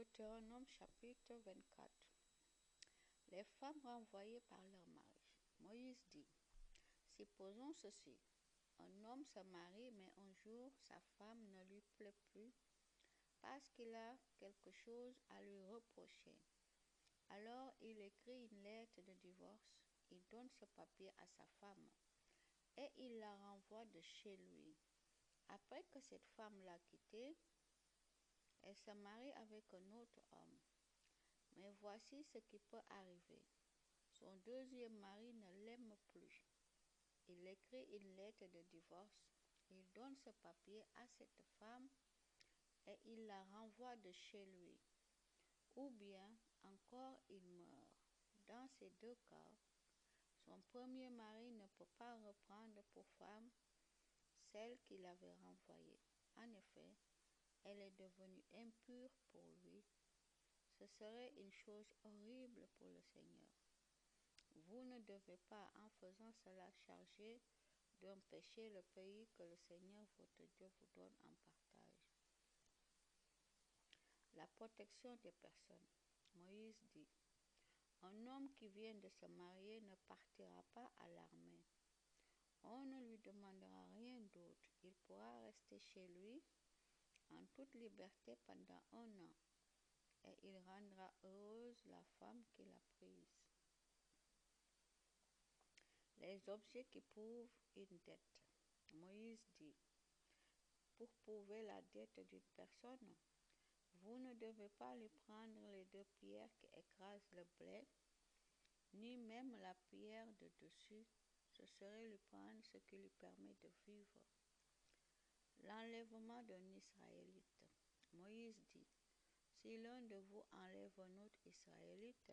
Deutéronome chapitre 24. Les femmes renvoyées par leur mari. Moïse dit, supposons ceci, un homme se marie, mais un jour sa femme ne lui plaît plus parce qu'il a quelque chose à lui reprocher. Alors il écrit une lettre de divorce, il donne ce papier à sa femme et il la renvoie de chez lui. Après que cette femme l'a quitté, elle se marie avec un autre homme. Mais voici ce qui peut arriver. Son deuxième mari ne l'aime plus. Il écrit une lettre de divorce. Il donne ce papier à cette femme et il la renvoie de chez lui. Ou bien encore il meurt. Dans ces deux cas, son premier mari ne peut pas reprendre pour femme celle qu'il avait renvoyée. En effet, elle est devenue impure pour lui. Ce serait une chose horrible pour le Seigneur. Vous ne devez pas, en faisant cela, charger d'un péché le pays que le Seigneur votre Dieu vous donne en partage. La protection des personnes. Moïse dit, un homme qui vient de se marier ne partira pas à l'armée. On ne lui demandera rien d'autre. Il pourra rester chez lui en toute liberté pendant 1 an et il rendra heureuse la femme qu'il a prise. Les objets qui prouvent une dette. Moïse dit, pour prouver la dette d'une personne, vous ne devez pas lui prendre les 2 pierres qui écrasent le blé, ni même la pierre de dessus, ce serait lui prendre ce qui lui permet de vivre. L'enlèvement d'un Israélite. Moïse dit, si l'un de vous enlève un autre Israélite,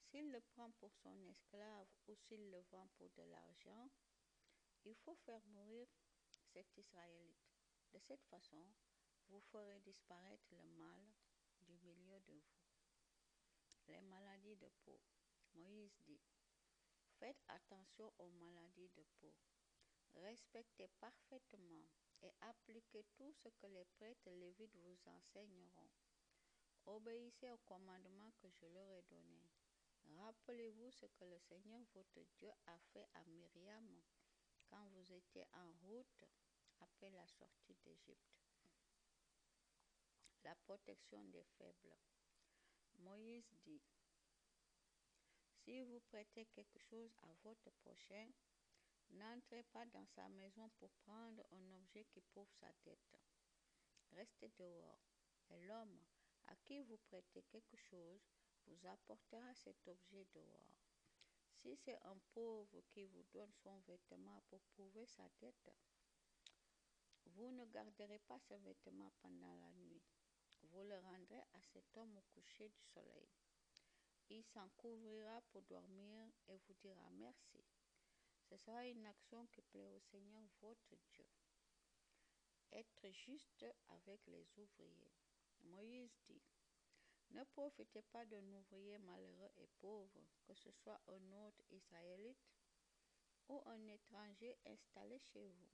s'il le prend pour son esclave ou s'il le vend pour de l'argent, il faut faire mourir cet Israélite. De cette façon, vous ferez disparaître le mal du milieu de vous. Les maladies de peau. Moïse dit, faites attention aux maladies de peau. Respectez parfaitement et appliquez tout ce que les prêtres lévites vous enseigneront. Obéissez aux commandements que je leur ai donnés. Rappelez-vous ce que le Seigneur votre Dieu a fait à Myriam quand vous étiez en route après la sortie d'Égypte. La protection des faibles. Moïse dit, si vous prêtez quelque chose à votre prochain, n'entrez pas dans sa maison pour prendre un objet qui prouve sa dette. Restez dehors, et l'homme à qui vous prêtez quelque chose vous apportera cet objet dehors. Si c'est un pauvre qui vous donne son vêtement pour prouver sa dette, vous ne garderez pas ce vêtement pendant la nuit. Vous le rendrez à cet homme au coucher du soleil. Il s'en couvrira pour dormir et vous dira merci. Ce sera une action qui plaît au Seigneur votre Dieu. Être juste avec les ouvriers. Moïse dit, ne profitez pas d'un ouvrier malheureux et pauvre, que ce soit un autre Israélite ou un étranger installé chez vous.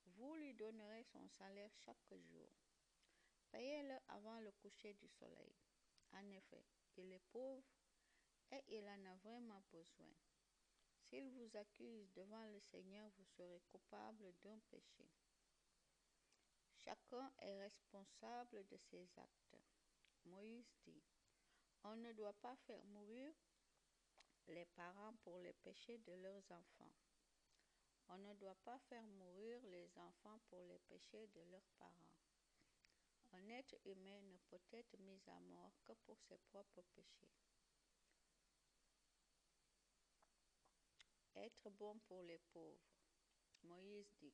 Vous lui donnerez son salaire chaque jour. Payez-le avant le coucher du soleil. En effet, il est pauvre et il en a vraiment besoin. S'il vous accuse devant le Seigneur, vous serez coupable d'un péché. Chacun est responsable de ses actes. Moïse dit, on ne doit pas faire mourir les parents pour les péchés de leurs enfants. On ne doit pas faire mourir les enfants pour les péchés de leurs parents. Un être humain ne peut être mis à mort que pour ses propres péchés. Être bon pour les pauvres. Moïse dit,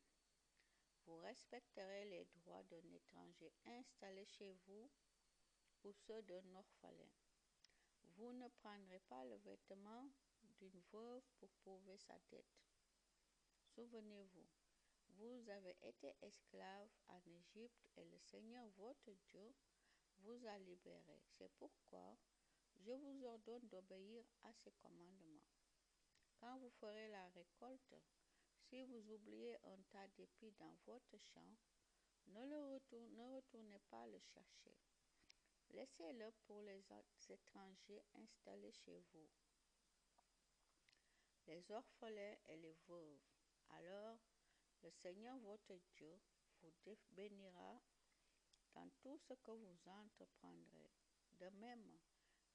vous respecterez les droits d'un étranger installé chez vous ou ceux d'un orphelin. Vous ne prendrez pas le vêtement d'une veuve pour prouver sa dette. Souvenez-vous, vous avez été esclaves en Égypte et le Seigneur votre Dieu vous a libérés. C'est pourquoi je vous ordonne d'obéir à ces commandements. Quand vous ferez la récolte, si vous oubliez un tas d'épis dans votre champ, ne retournez pas le chercher. Laissez-le pour les étrangers installés chez vous, les orphelins et les veuves. Alors le Seigneur votre Dieu vous bénira dans tout ce que vous entreprendrez. De même,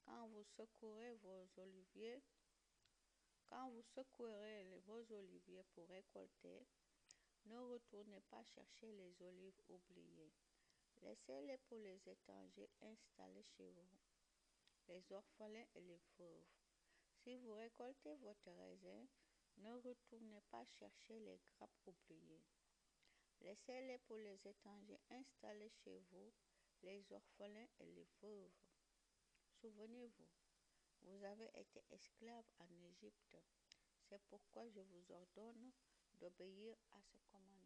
quand vous secourez vos oliviers, quand vous secouerez vos oliviers pour récolter, ne retournez pas chercher les olives oubliées. Laissez-les pour les étrangers installés chez vous, les orphelins et les veuves. Si vous récoltez votre raisin, ne retournez pas chercher les grappes oubliées. Laissez-les pour les étrangers installés chez vous, les orphelins et les veuves. Souvenez-vous, vous avez été esclaves en Égypte. C'est pourquoi je vous ordonne d'obéir à ce commandement.